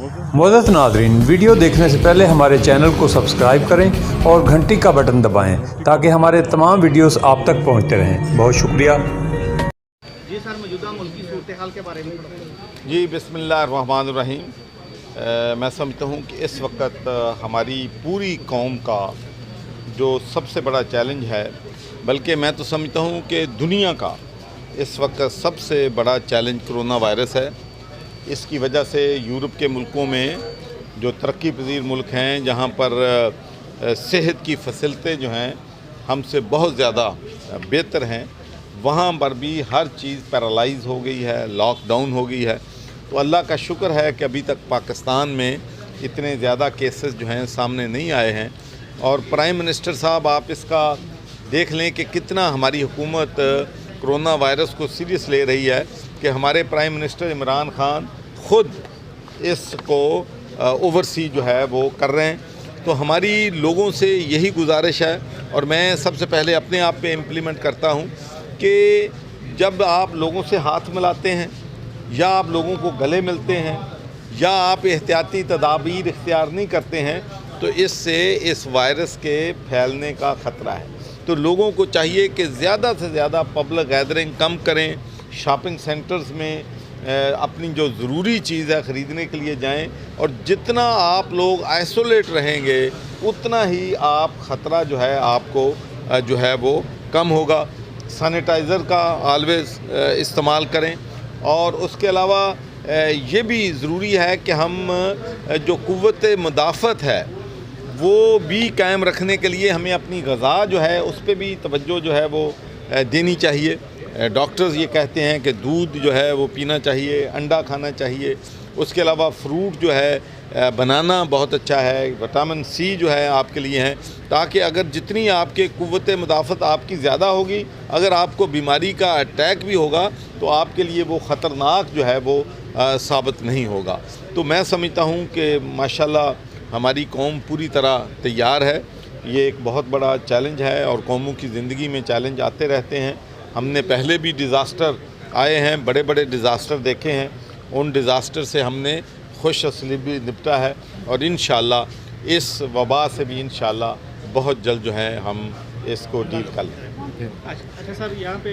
मुअज़्ज़ज़ नाज़रीन, वीडियो देखने से पहले हमारे चैनल को सब्सक्राइब करें और घंटी का बटन दबाएं ताकि हमारे तमाम वीडियोस आप तक पहुंचते रहें। बहुत शुक्रिया। जी सर, मौजूदा मुल्की सूरत हाल के बारे में जी बिस्मिल्लाहिर्रहमानिर्रहीम। मैं समझता हूँ कि इस वक्त हमारी पूरी कौम का जो सबसे बड़ा चैलेंज है, बल्कि मैं तो समझता हूँ कि दुनिया का इस वक्त सबसे बड़ा चैलेंज कोरोना वायरस है। इसकी वजह से यूरोप के मुल्कों में जो तरक्की पजीर मुल्क हैं, जहाँ पर सेहत की फैसिलिटें जो हैं हमसे बहुत ज़्यादा बेहतर हैं, वहाँ पर भी हर चीज़ पैरालाइज हो गई है, लॉकडाउन हो गई है। तो अल्लाह का शुक्र है कि अभी तक पाकिस्तान में इतने ज़्यादा केसेस जो हैं सामने नहीं आए हैं। और प्राइम मिनिस्टर साहब, आप इसका देख लें कि कितना हमारी हुकूमत कोरोना वायरस को सीरियस ले रही है कि हमारे प्राइम मिनिस्टर इमरान खान ख़ुद इसको ओवरसी जो है वो कर रहे हैं। तो हमारी लोगों से यही गुजारिश है, और मैं सबसे पहले अपने आप पे इम्प्लीमेंट करता हूँ कि जब आप लोगों से हाथ मिलाते हैं या आप लोगों को गले मिलते हैं या आप एहतियाती तदाबीर इख्तियार नहीं करते हैं, तो इससे इस वायरस के फैलने का ख़तरा है। तो लोगों को चाहिए कि ज़्यादा से ज़्यादा पब्लिक गैदरिंग कम करें, शॉपिंग सेंटर्स में अपनी जो ज़रूरी चीज़ है ख़रीदने के लिए जाएं, और जितना आप लोग आइसोलेट रहेंगे उतना ही आप ख़तरा जो है आपको जो है वो कम होगा। सैनिटाइज़र का ऑलवेज़ इस्तेमाल करें, और उसके अलावा ये भी ज़रूरी है कि हम जो क़ुव्वत मुदाफ़त है वो भी कायम रखने के लिए हमें अपनी ग़िज़ा जो है उस पर भी तवज्जो जो है वो देनी चाहिए। डॉक्टर्स ये कहते हैं कि दूध जो है वो पीना चाहिए, अंडा खाना चाहिए। उसके अलावा फ्रूट जो है बनाना बहुत अच्छा है, विटामिन सी जो है आपके लिए है, ताकि अगर जितनी आपके क़ुव्वत मुदाफ़त आपकी ज़्यादा होगी, अगर आपको बीमारी का अटैक भी होगा तो आपके लिए वो ख़तरनाक जो है वो साबित नहीं होगा। तो मैं समझता हूँ कि माशाल्लाह हमारी कौम पूरी तरह तैयार है। ये एक बहुत बड़ा चैलेंज है, और कौमों की ज़िंदगी में चैलेंज आते रहते हैं। हमने पहले भी डिज़ास्टर आए हैं, बड़े बड़े डिज़ास्टर देखे हैं, उन डिज़ास्टर से हमने खुश असलीबी निपटा है, और इंशाअल्लाह इस वबा से भी इंशाअल्लाह बहुत जल्द जो है हम इसको डील कर लें। अच्छा सर, यहाँ पे